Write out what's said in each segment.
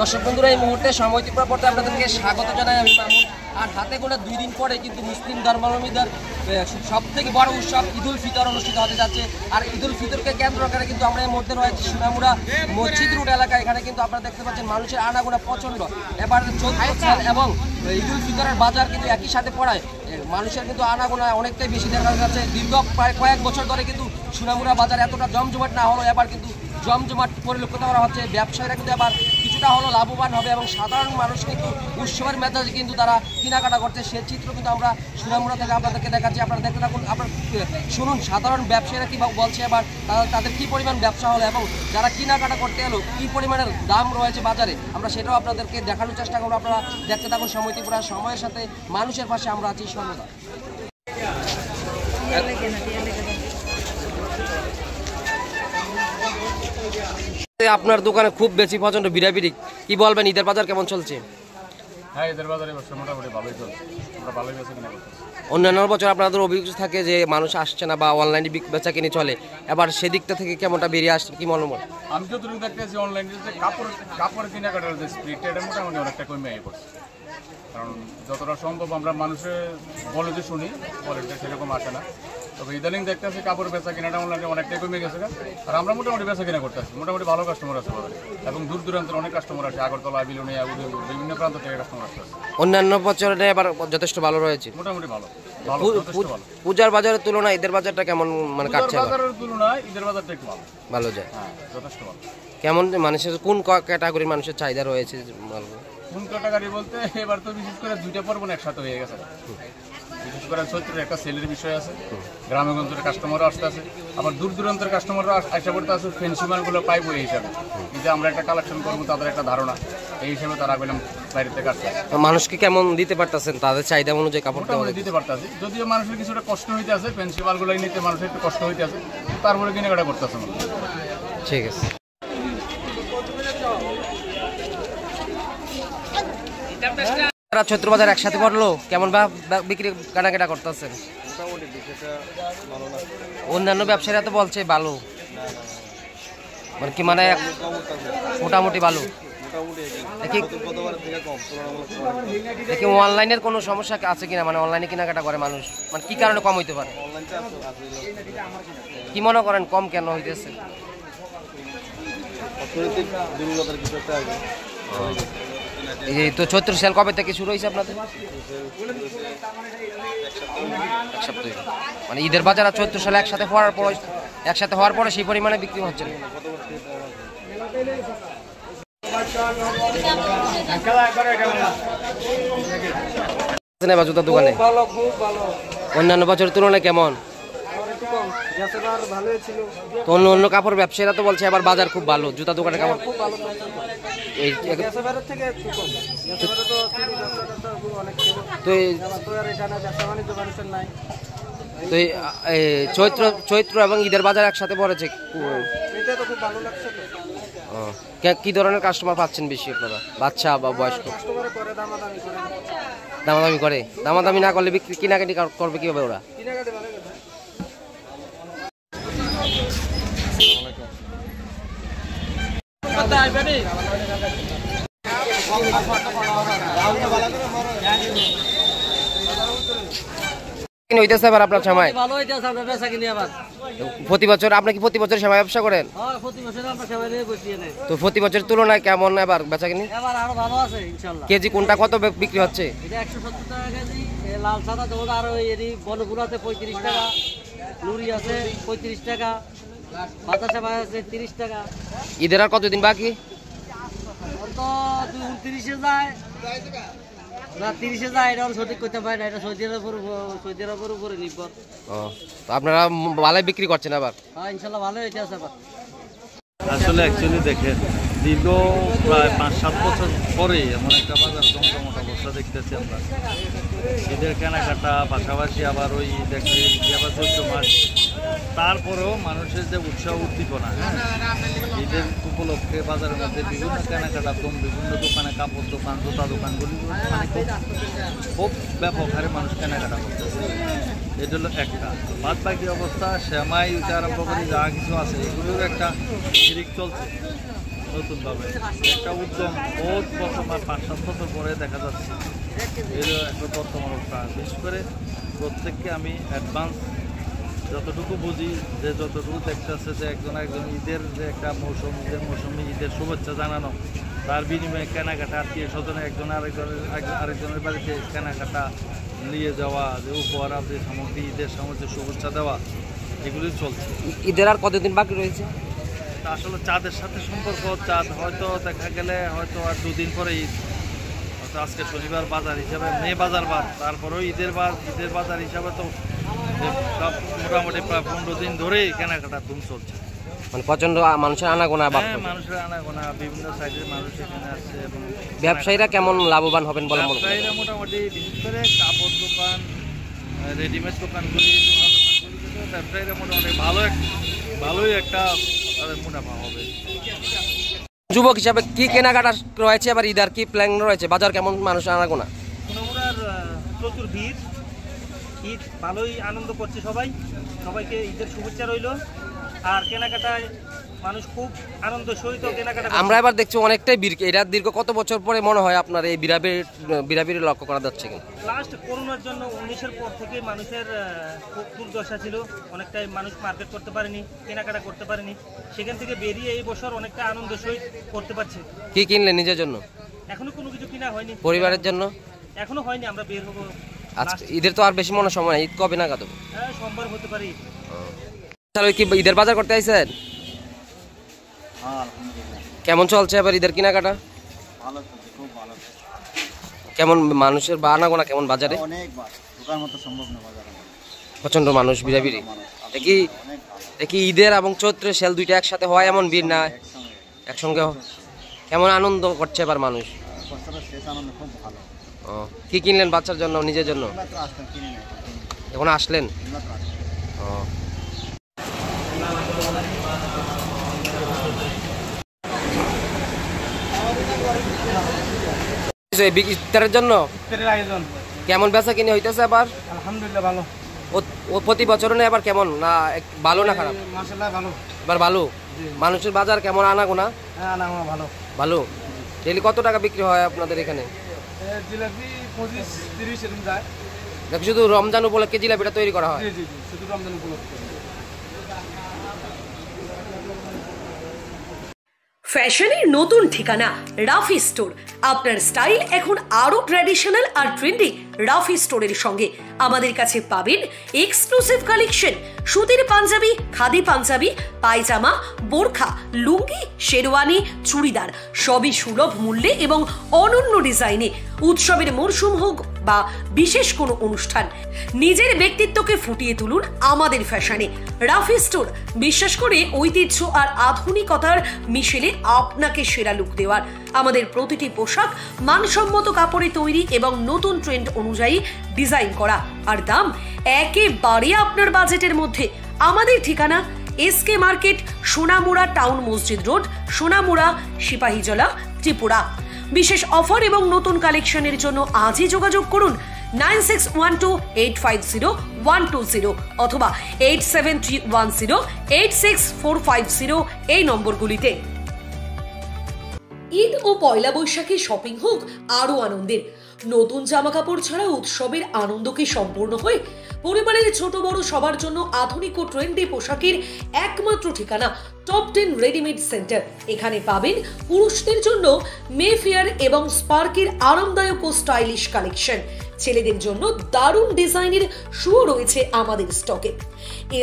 দর্শক বন্ধুরা, এই মুহূর্তে সময় ত্রিপুরা পর্বে আপনাদেরকে স্বাগত জানাই আমি মামুন। আর হাতে গোনা 2 দিন পরে কিন্তু মুসলিম ধর্মাবলম্বীদের সব থেকে বড় উৎসব ঈদুল ফিতর অনুষ্ঠিত হতে যাচ্ছে। আর ঈদুল ফিতরকে কেন্দ্র করে কিন্তু আমরা এই মুহূর্তে রয়েছি সোনামুড়া মসজিদ রোড এলাকা। এখানে কিন্তু আপনারা দেখতে পাচ্ছেন মানুষের আনাগোনা প্রচণ্ড। এবার 14 সাল এবং ঈদুল ফিতরের বাজার কিন্তু একই সাথে পড়ায় মানুষের কিন্তু আনাগোনা অনেকটাই বেশি দেখা যাচ্ছে। দীর্ঘ প্রায় কয়েক বছর ধরে কিন্তু সোনামুড়া বাজার এতটা জমজমাট না হলো, এবার কিন্তু জমজমাট পরিলক্ষিত করা হচ্ছে। ব্যবসায়ীরা কিন্তু এবার কিছুটা হলো লাভবান হবে এবং সাধারণ মানুষ কিন্তু উৎসবের মেজাজে কিন্তু তারা কেনাকাটা করছে। সে চিত্র কিন্তু আমরা সোনামুড়া থেকে আপনাদেরকে দেখাচ্ছি। আপনারা দেখতে থাকুন, আপনারা শুনুন সাধারণ ব্যবসায়ীরা কী বলছে, এবার তাদের কী পরিমাণ ব্যবসা হলো এবং যারা কেনাকাটা করতে এলো কী পরিমাণের দাম রয়েছে বাজারে, আমরা সেটাও আপনাদেরকে দেখানোর চেষ্টা করবো। আপনারা দেখতে থাকুন সময় ত্রিপুরা, সময়ের সাথে মানুষের পাশে আমরা আছি সর্বদা। আপনার দোকানে খুব বেশি পছন্দ বিড়াবিড়ি, কি বলবেন ঈদের বাজার কেমন চলছে? হ্যাঁ, ঈদের বাজারে মোটামুটি ভালোই চলছে, আমরা ভালোই বেচা কিনা করতেছি। অন্যান্য বছর আপনাদের অভিযোগ থাকে যে মানুষ আসছে না বা অনলাইনে বেচা কিনে চলে, এবার সেদিকটা থেকে কেমনটা বেরিয়ে আসছে কি মনে হয়? আমি যতটুকু দেখতেছি অনলাইনে যে কাপড় কেনাকাটার যে স্পিডটা এটা মোটামুটি অনেকটা কমে পড়ছে। কারণ যতটা সম্ভব আমরা মানুষের বলে যে শুনি, পরেরটা সেরকম আসে না। তবে ইদানিং দেখতেছি কাপড় বেচা কিনাটা অনলাইনে অনেকটাই কমে গেছে। আর আমরা মোটামুটি বেচা কিনা করতেছি, মোটামুটি ভালো কাস্টমার আছে বাজারে এবং দূর দূরান্তের অনেক কাস্টমার আছে, আগরতলা, বিলুনিয়া, উদয়পুর বিভিন্ন প্রান্ত থেকে কাস্টমার আসছে। অন্যান্য বছরে এবার যথেষ্ট ভালো রয়েছে, মোটামুটি ভালো। পূজার বাজারের তুলনায় ঈদের বাজারটা কেমন মানে কাটছে? বাজারের তুলনায় ঈদের বাজারটা একটু ভালো, ভালো যায়। হ্যাঁ, যথেষ্ট ভালো। কেমন মানুষের কোন ক্যাটাগরির মানুষের চাহিদা রয়েছে? কোন ক্যাটাগরি বলতে এবার তো বিশেষ করে 2টা পর্ব একসাথে হয়ে গেছে। বিশেষ করে চৈত্রের একটা সেলের বিষয় আছে, গ্রামে গঞ্জের কাস্টমারও আসতে আছে, আবার দূর দূরান্তের কাস্টমাররা আসা পড়তে আছে। ফেন্সি মালগুলো পাইব এই হিসাবে, যে আমরা একটা কালেকশন করবো তাদের একটা ধারণা, এই হিসাবে তারা বললাম বাইরে থেকে আসতে। মানুষকে কেমন দিতে পারতেছেন তাদের চাহিদা অনুযায়ী কাপড়টা দিতে পারতেছি, যদিও মানুষের কিছুটা কষ্ট হইতে আছে, ফেন্সি মালগুলো নিতে মানুষের একটু কষ্ট হইতে আছে, তারপরে কেনাকাটা করতে আছে। ঠিক আছে। চৈত্র বাজার একসাথে পড়লো, কেমন বিক্রি কেনাকাটা করতেছেন? অন্যান্য ব্যবসায়ীরা তো বলছে ভালো, মানে কি মানে মোটামুটি ভালো। দেখি অনলাইনের কোনো সমস্যা আছে কিনা, মানে অনলাইনে কেনাকাটা করে মানুষ, মানে কি কারণে কম হইতে পারে? কি মনে করেন কম কেন হইতেছে? এই তো চৈত্র সেল কবে থেকে শুরু হয়েছে আপনাদের? এক সপ্তাহ। মানে ঈদের বাজার আর চৈত্র সেল একসাথে হওয়ার পরে সেই পরিমাণে বিক্রি হচ্ছে না। জুতার দোকানে অন্যান্য বছরের তুলনায় কেমন? তো অন্য কাপড় ব্যবসায়ীরা তো বলছে এবার বাজার খুব ভালো, জুতা দোকানে কাপড় খুব ভালো। চৈত্র এবং ঈদের বাজার একসাথে পড়েছে, কি ধরনের কাস্টমার পাচ্ছেন বেশি আপনারা? বাচ্চা বা বয়স্ক? দামাদামি করে, দামাদামি না করলে বিক্রি কেনাকাটি করবে কিভাবে ওরা? হইতেছে আবার আপনার সময় ভালো হইতেছে আমরা বেচা কিনি আবার প্রতি বছর আপনি কি প্রতি বছর সেমাই ব্যবসা করেন? হ্যাঁ প্রতি বছর আমরা সবাই নিয়ে বসিয়ে নেই। তো প্রতি বছরের তুলনায় কেমন এবার বেচা কিনি? এবার আরো ভালো আছে ইনশাআল্লাহ। কেজি কোনটা কত বিক্রি হচ্ছে? এটা 170 টাকা কেজি, লাল সাদা দোদ আর ওই এরি বনগুলাতে 35 টাকা, নুরি আছে 35 টাকা, বাতাসা ভাই আছে 30 টাকা। ঈদের আর কতদিন বাকি? তো 29 যায় না 30 যায়, এটা সঠিক করতে পারে না, এটা সৌদি আরবের উপরে নির্ভর। ও তো আপনারা ভালোই বিক্রি করছেন আবার? হ্যাঁ ইনশাআল্লাহ ভালো হইতে আছে আবার। আসলে অ্যাকচুয়ালি দেখেন দীর্ঘ প্রায় 5-7 বছর পরে এমন একটা বাজার জমজমাট অবস্থা দেখতেছি আমরা। ঈদের কেনাকাটা পাশাপাশি আবার ওই দেখলে আবার 14 মাস, তারপরেও মানুষের যে উৎসাহ উদ্দীপনা, ঈদের উপলক্ষে বাজারের মধ্যে বিভিন্ন কেনাকাটা বিভিন্ন দোকানে, কাপড় দোকান, জুতা দোকানগুলি মানে খুব ব্যাপক হারে মানুষ কেনাকাটা করতেছে। এটা হলো একটা। বাদ বাকি অবস্থা সেমাই উঠে আরম্ভ করে যা কিছু আছে এগুলোর একটা শিরিক চলছে নতুনভাবে, একটা উদ্যম বহুত বছর 5-7 বছর পরে দেখা যাচ্ছে। এর একটা বর্তমান অবস্থা। বিশেষ করে প্রত্যেককে আমি অ্যাডভান্স যতটুকু বুঝি, যে যতটুকু দেখতেছে যে একজন ঈদের যে একটা মৌসুম, ঈদের মৌসুমে ঈদের শুভেচ্ছা জানানো, তার বিনিময়ে কেনাকাটা, আত্মীয় স্বজনে একজন আরেকজনের বাড়িতে কেনাকাটা নিয়ে যাওয়া, যে উপহার আদি সামগ্রী, ঈদের সামগ্রী শুভেচ্ছা দেওয়া, এগুলি চলছে। ঈদের আর কতদিন বাকি রয়েছে? আসলে চাঁদের সাথে সম্পর্ক, চাঁদ হয়তো দেখা গেলে হয়তো আর 2 দিন পরে ঈদ, হয়তো আজকে শনিবার বাজার হিসাবে মে বাজার বার, তারপরেও ঈদের বাজার হিসাবে তো মোটামুটি প্রায় 15 দিন ধরেই কেনাকাটা ধুম চলছে। মানে প্রচন্ড মানুষের আনাগোনা? হ্যাঁ, মানুষের আনাগোনা, বিভিন্ন সাইডের মানুষ এখানে আসছে। এবং ব্যবসায়ীরা কেমন লাভবান হবেন বলে মনে করেন? ব্যবসায়ীরা মোটামুটি বিশেষ করে কাপড় দোকান, রেডিমেড দোকানগুলি, ব্যবসায়ীরা মোটামুটি ভালোই একটা মুনাফা হবে। যুবক হিসাবে কি কেনাকাটা রয়েছে এবার ঈদ আর কি প্ল্যান রয়েছে? বাজার কেমন, মানুষ আনাগোনা? সোনামুড়ার প্রচুর ভিড়, ঈদ ভালোই আনন্দ করছে সবাইকে ঈদের শুভেচ্ছা রইল। আর কেনাকাটায় মানুষ খুব আনন্দ সহিত কেনাকাটা। আমরা এবার দেখছি অনেকটাই ভিড়। এটা দীর্ঘ কত বছর পরে মনে হয় আপনার এই বিরাবির লক্ষ্য করা যাচ্ছে? লাস্ট করোনার জন্য 19-এর পর থেকে মানুষের খুব দুর্দশা ছিল, অনেকটাই মানুষ মার্কেট করতে পারেনি, কেনাকাটা করতে পারেনি। সেখান থেকে বেরিয়ে এই বছর অনেকটা আনন্দ সহিত করতে পারছে। কি কিনলেন নিজের জন্য? এখনো কোনো কিছু কিনা হয়নি। পরিবারের জন্য? এখনো হয়নি, আমরা বের হবো। আজকে ঈদের তো আর বেশি মনে সময় নাই, ঈদ কবে নাগাদ হবে? হ্যাঁ, সোমবার হতে পারে। তাহলে কি ঈদের বাজার করতে আইছেন? কেমন চলছে এবার ঈদের কেনাকাটা? ভালো চলছে, খুব ভালো। কেমন মানুষের আনাগোনা কেমন বাজারে? অনেক ঢোকার মতো সম্ভব না বাজারে, প্রচন্ড মানুষ, বিরাবিরি। দেখি ঈদের এবং চৈত্রের সেল দুইটা একসাথে হয় এমন ভিড় না একসঙ্গে? কেমন আনন্দ করছে এবার মানুষ? শেষ আনন্দ খুব ভালো। ও কি কিনলেন বাচ্চার জন্য, নিজের জন্য? এখন আসলেন? ও ইফতারের জন্য আয়োজন কেমন বেচা কিনে হইতেছে এবার? আলহামদুলিল্লাহ ভালো। ও প্রতি বছর না এবার কেমন, না ভালো না খারাপ? মাশাআল্লাহ ভালো। এবার ভালো। মানুষের বাজার কেমন আনাগোনা? হ্যাঁ, আনাগোনা ভালো। ভালো। ডেলি কত টাকা বিক্রি হয় আপনাদের এখানে? জিলাপি 25-30 এরকম যায়। দেখো শুধু রমজান উপলক্ষে জিলাপিটা তৈরি করা হয়? জি, শুধু রমজান উপলক্ষে। ফ্যাশনের নতুন ঠিকানা রাফি স্টোর। আপনার স্টাইল এখন আরো ট্র্যাডিশনাল আর ট্রেন্ডি। রাফি স্টোরের সঙ্গে আমাদের কাছে পাবেন এক্সক্লুসিভ কালেকশন, সুতির পাঞ্জাবি, খাদি পাঞ্জাবি, পায়জামা, বোরখা, লুঙ্গি, শেরওয়ানি, চুড়িদার, সবই সুলভ মূল্যে এবং অনন্য ডিজাইনে। উৎসবের মরশুম হোক বা বিশেষ কোনো অনুষ্ঠান, নিজের ব্যক্তিত্বকে ফুটিয়ে তুলুন আমাদের ফ্যাশনে। রাফি স্টোর, বিশ্বাস করে ঐতিহ্য আর আধুনিকতার মিশেলে আপনাকে সেরা লুক দেওয়ার। আমাদের প্রতিটি পোশাক মানসম্মত কাপড়ে তৈরি এবং নতুন ট্রেন্ড অনুযায়ী ডিজাইন করা, আর দাম একেবারে আপনার বাজেটের মধ্যে। আমাদের ঠিকানা এসকে মার্কেট, সোনামুড়া টাউন মসজিদ রোড, সোনামুড়া, সিপাহীজলা, ত্রিপুরা। বিশেষ অফার এবং নতুন কালেকশনের জন্য আজই যোগাযোগ করুন 9612850120 অথবা 8731086450 এই নম্বরগুলিতে। ঈদ ও পয়লা বৈশাখে শপিং হোক আরো আনন্দের। নতুন জামা কাপড় ছাড়া উৎসবের আনন্দ কি সম্পূর্ণ হয়? পরিবারের ছোট বড় সবার জন্য আধুনিক ও ট্রেন্ডি পোশাকের একমাত্র ঠিকানা টপ 10 রেডিমেড সেন্টার। এখানে পাবেন পুরুষদের জন্য মেফেয়ার এবং স্পার্কের আরামদায়ক ও স্টাইলিশ কালেকশন। ছেলেদের জন্য দারুণ ডিজাইনের শুও রয়েছে আমাদের স্টকে।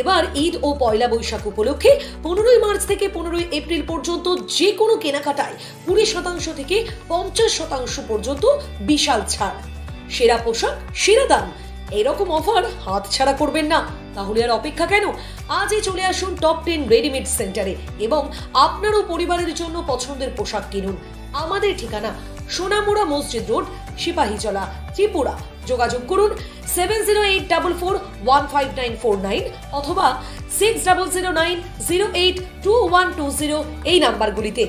এবার ঈদ ও পয়লা বৈশাখ উপলক্ষে 15 মার্চ থেকে 15 এপ্রিল পর্যন্ত যে কোনো কেনাকাটায় 20% থেকে 50% পর্যন্ত বিশাল ছাড়। সেরা পোশাক, সেরা দাম, এরকম অফার হাতছাড়া করবেন না। তাহলে আর অপেক্ষা কেন? আজই চলে আসুন টপ 10 রেডিমেড সেন্টারে এবং আপনারও পরিবারের জন্য পছন্দের পোশাক কিনুন। আমাদের ঠিকানা সোনামুড়া মসজিদ রোড, সিপাহীজলা, ত্রিপুরা। যোগাযোগ করুন 7084415949 অথবা 6009082120 এই নাম্বারগুলিতে।